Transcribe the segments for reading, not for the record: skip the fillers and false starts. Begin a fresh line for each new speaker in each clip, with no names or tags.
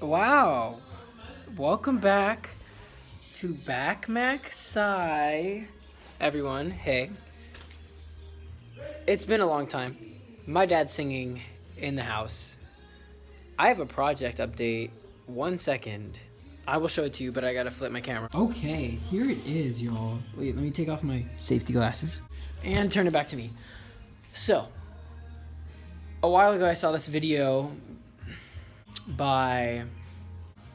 Wow. Welcome back to Back Mac Sci. Everyone, hey. It's been a long time. My dad's singing in the house. I have a project update. 1 second. I will show it to you, but I gotta flip my camera. Okay, here it is, y'all. Wait, let me take off my safety glasses and turn it back to me. So, a while ago I saw this video by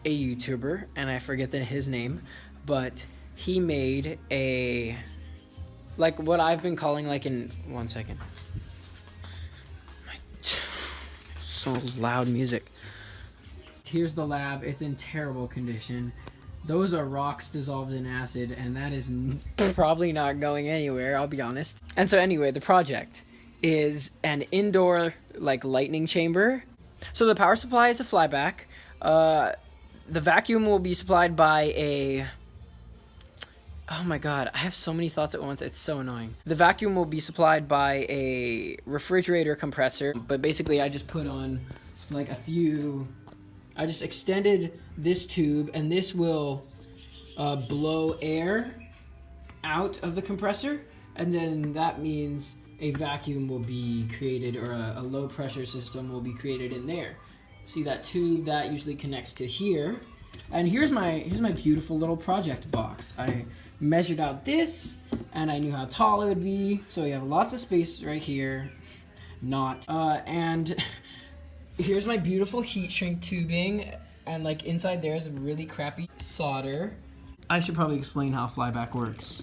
a YouTuber, and I forget his name, but he made a, like what I've been calling like in, 1 second. So loud music. Here's the lab. It's in terrible condition. Those are rocks dissolved in acid, and that is probably not going anywhere, I'll be honest. And so anyway, the project is an indoor like lightning chamber. So the power supply is a flyback. The vacuum will be supplied by a... Oh my god, I have so many thoughts at once, it's so annoying. The vacuum will be supplied by a refrigerator compressor, but basically I just put on like a few... I just extended this tube, and this will blow air out of the compressor, and then that means a vacuum will be created, or a low pressure system will be created in there. See that tube that usually connects to here, and here's my beautiful little project box. I measured out this, and I knew how tall it would be, so we have lots of space right here. And here's my beautiful heat shrink tubing, and like inside there is really crappy solder. I should probably explain how flyback works,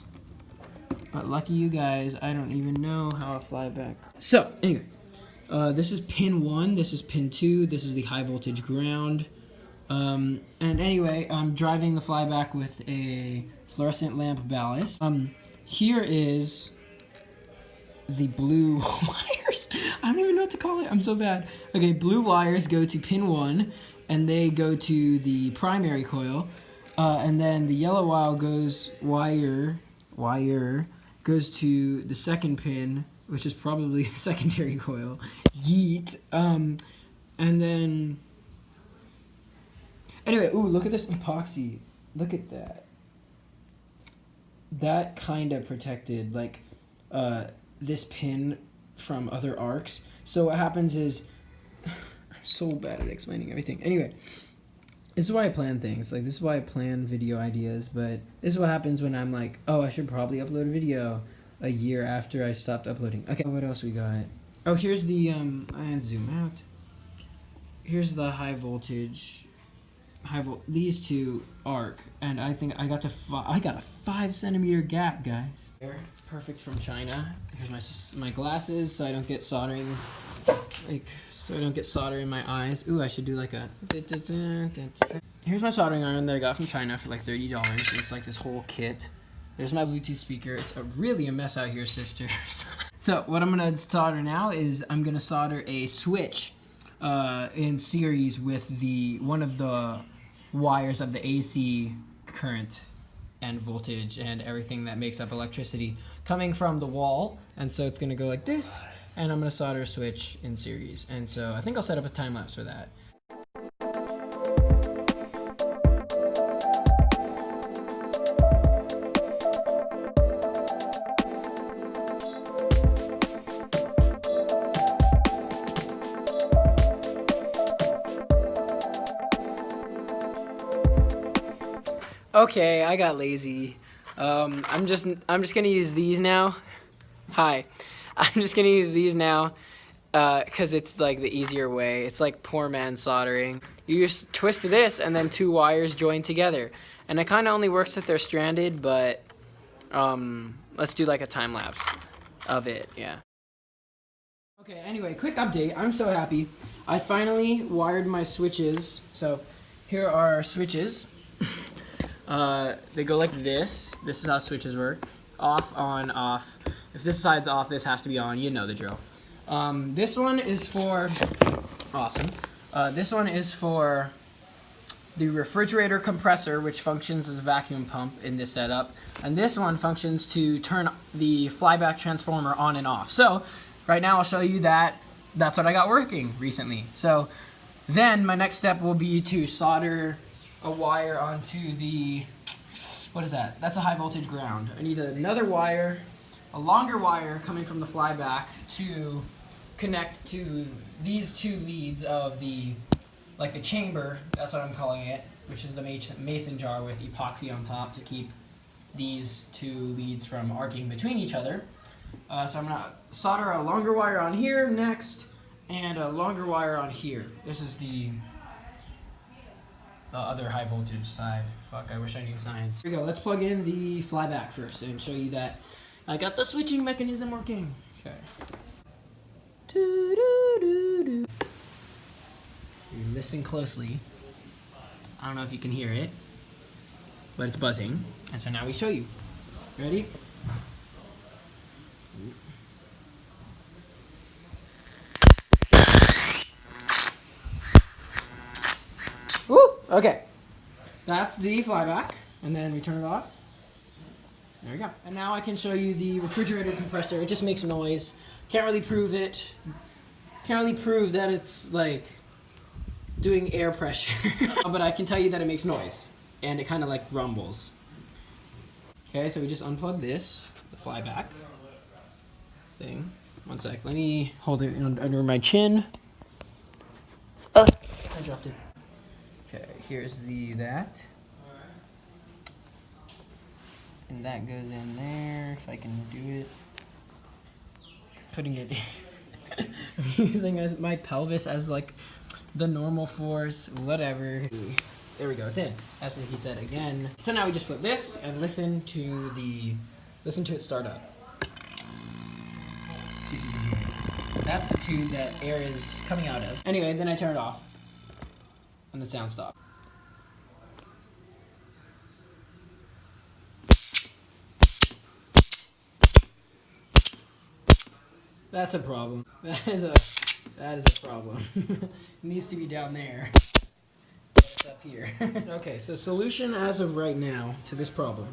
but lucky you guys, I don't even know how a flyback. So anyway, this is pin 1, this is pin 2, this is the high voltage ground. And anyway, I'm driving the flyback with a fluorescent lamp ballast. Here is the blue wires. I don't even know what to call it. I'm so bad. Okay, blue wires go to pin 1, and they go to the primary coil. And then the yellow wire goes to the second pin, which is probably the secondary coil. Yeet. And then... Anyway, ooh, look at this epoxy. Look at that. That kind of protected, like, this pin from other arcs. So what happens is... I'm so bad at explaining everything. Anyway, this is why I plan things. Like, this is why I plan video ideas, but this is what happens when I'm like, oh, I should probably upload a video a year after I stopped uploading. Okay, what else we got? Oh, here's the, I had to zoom out. Here's the high voltage... these two arc, and I think I got a 5 centimeter gap, guys. Perfect from China. Here's my glasses, so I don't get soldering, in my eyes. Ooh, I should do like a. Here's my soldering iron that I got from China for like $30. It's like this whole kit. There's my Bluetooth speaker. It's really a mess out here, sisters. So what I'm gonna solder now is I'm gonna solder a switch in series with one of the wires of the AC current and voltage and everything that makes up electricity coming from the wall. And so it's gonna go like this, and I'm gonna solder a switch in series. And so I think I'll set up a time lapse for that. Okay, I got lazy. I'm just gonna use these now. Hi, I'm just gonna use these now because it's like the easier way. It's like poor man soldering. You just twist this, and then 2 wires join together, and it kind of only works if they're stranded. But let's do like a time lapse of it. Yeah. Okay. Anyway, quick update. I'm so happy. I finally wired my switches. So here are our switches. They go like this. This is how switches work. Off, on, off. If this side's off, this has to be on. You know the drill. This one is for... Awesome. This one is for the refrigerator compressor, which functions as a vacuum pump in this setup. And this one functions to turn the flyback transformer on and off. So, right now I'll show you that that's what I got working recently. So, Then my next step will be to solder a wire onto the, what is that? That's a high voltage ground. I need another wire, a longer wire coming from the flyback to connect to these two leads of the, like the chamber, that's what I'm calling it, which is the mason jar with epoxy on top to keep these two leads from arcing between each other. So I'm gonna solder a longer wire on here next, and a longer wire on here. This is the other high voltage side. Fuck, I wish I knew science. Here we go, let's plug in the flyback first and show you that I got the switching mechanism working. Okay. You're listening closely. I don't know if you can hear it, but it's buzzing. And so now we show you. Ready? Woo! Okay. That's the flyback. And then we turn it off. There we go. And now I can show you the refrigerator compressor. It just makes noise. Can't really prove it. Can't really prove that it's like doing air pressure. But I can tell you that it makes noise. And it kind of like rumbles. Okay, so we just unplug this, the flyback thing. One sec, let me hold it under my chin. I dropped it. Okay, here's that. And that goes in there, if I can do it. Putting it I'm using my pelvis as like the normal force, whatever. There we go, it's in. As he said again. So now we just flip this and listen to it start up. See if you can hear it. That's the tube that air is coming out of. Anyway, then I turn it off and the sound stops. That's a problem. That is a problem. It needs to be down there. It's up here. Okay, so solution as of right now to this problem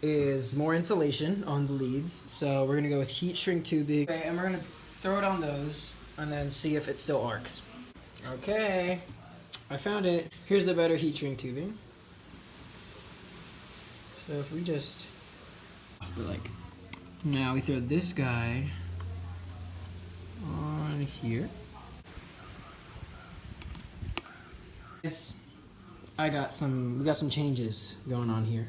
is more insulation on the leads. So we're gonna go with heat shrink tubing. Okay, and we're gonna throw it on those and then see if it still arcs. Okay, I found it. Here's the better heat shrink tubing. So if we just, like, now we throw this guy on here. We got some changes going on here.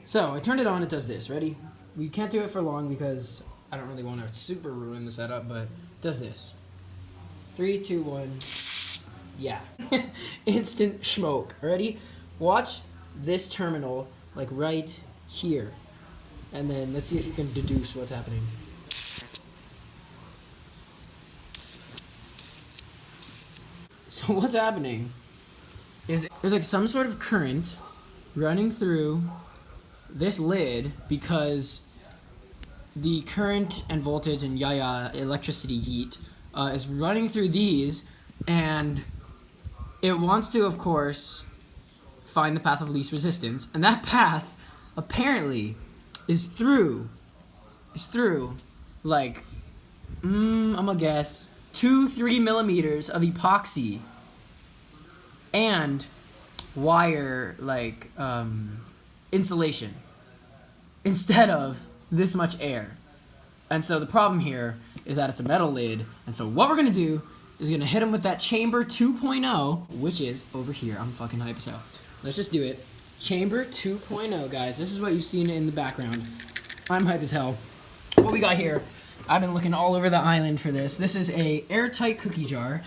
So I turned it on, it does this, ready? We can't do it for long because I don't really want to super ruin the setup, but it does this. 3, 2, 1. Yeah. Instant smoke. Ready? Watch this terminal, like right here. And then let's see if you can deduce what's happening. So what's happening is there's like some sort of current running through this lid because the current and voltage and electricity heat is running through these, and it wants to, of course, find the path of least resistance, and that path apparently is through like I'm gonna guess 2-3 millimeters of epoxy and wire like insulation instead of this much air. And so the problem here is that it's a metal lid, and so what we're gonna do is gonna hit them with that chamber 2.0, which is over here. I'm fucking hype as hell. Let's just do it. Chamber 2.0, guys. This is what you've seen in the background. I'm hype as hell. What we got here, I've been looking all over the island for this. This is a airtight cookie jar,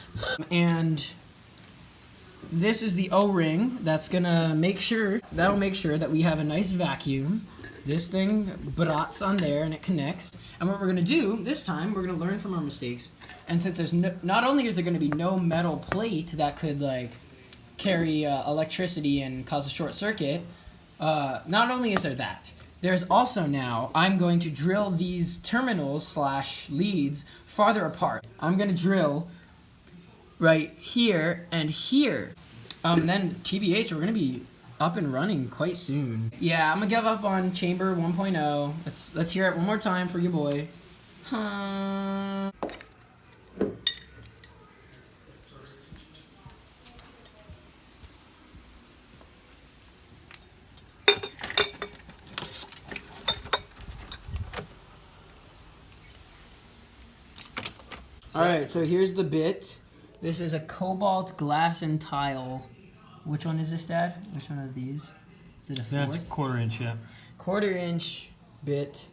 and this is the O-ring that's gonna make sure that we have a nice vacuum. This thing brats on there and it connects. And what we're gonna do this time, we're gonna learn from our mistakes. And since there's not only is there gonna be no metal plate that could like carry electricity and cause a short circuit, not only is there that, there's also now, I'm going to drill these terminals / leads farther apart. I'm gonna drill right here and here. Then TBH, we're gonna be up and running quite soon. Yeah, I'm gonna give up on chamber 1.0. Let's hear it one more time for your boy. Alright, so here's the bit. This is a cobalt glass and tile. Which one is this, Dad? Which one of these? Is it a fourth?
That's 1/4 inch, yeah.
1/4 inch bit.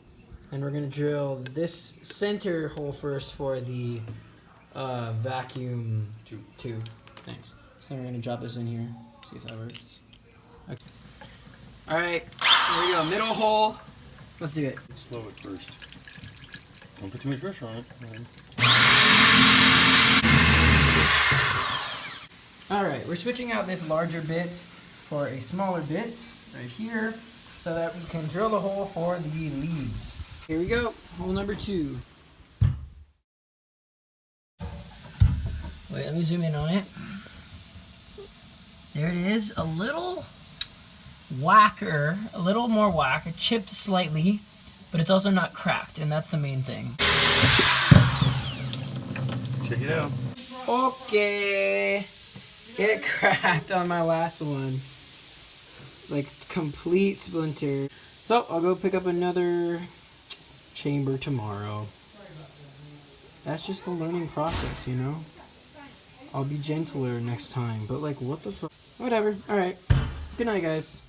And we're going to drill this center hole first for the vacuum tube. Thanks. So we're going to drop this in here. See if that works. Okay. Alright, here we go. Middle hole. Let's do it.
Slow it first. Don't put too much pressure on it.
Alright, we're switching out this larger bit for a smaller bit right here so that we can drill the hole for the leads. Here we go, hole number 2. Wait, let me zoom in on it. There it is, a little whacker, a little more whack, it chipped slightly, but it's also not cracked, and that's the main thing.
Check it out.
Okay. It cracked on my last one. Like, complete splinter. So, I'll go pick up another chamber tomorrow. That's just the learning process, you know? I'll be gentler next time, but like, what the fuck? Whatever. Alright. Good night, guys.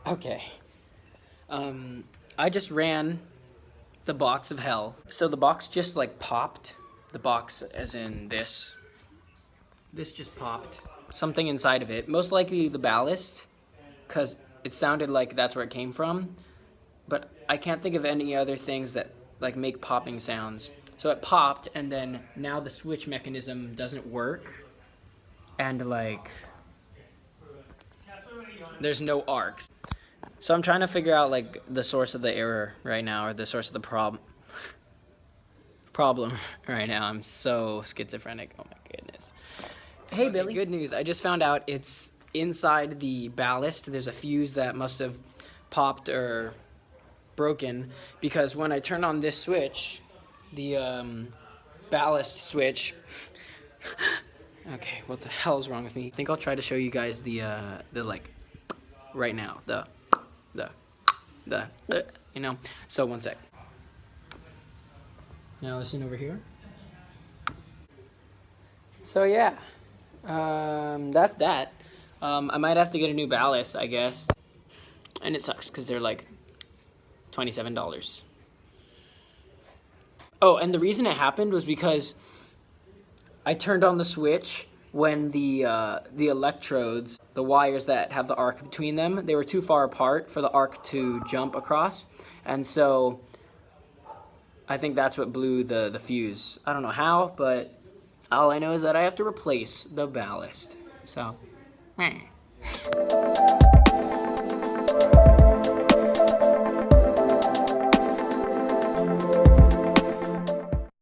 Okay. I just ran the box of hell. So the box just like popped. The box as in this. This just popped. Something inside of it. Most likely the ballast, because it sounded like that's where it came from. But I can't think of any other things that like make popping sounds. So it popped, and then now the switch mechanism doesn't work. And like, there's no arcs. So I'm trying to figure out like the source of the error right now, or the source of the problem right now. I'm so schizophrenic. Oh my goodness. Hey Billy. Good news. I just found out it's inside the ballast. There's a fuse that must have popped or broken, because when I turn on this switch, the ballast switch. Okay, what the hell is wrong with me? I think I'll try to show you guys the like right now. The you know. So one sec. Now listen over here. So yeah, that's that. I might have to get a new ballast, I guess, and it sucks because they're like $27. Oh, and the reason it happened was because I turned on the switch when the electrodes, the wires that have the arc between them, they were too far apart for the arc to jump across, and so I think that's what blew the fuse. I don't know how, but all I know is that I have to replace the ballast. So, meh.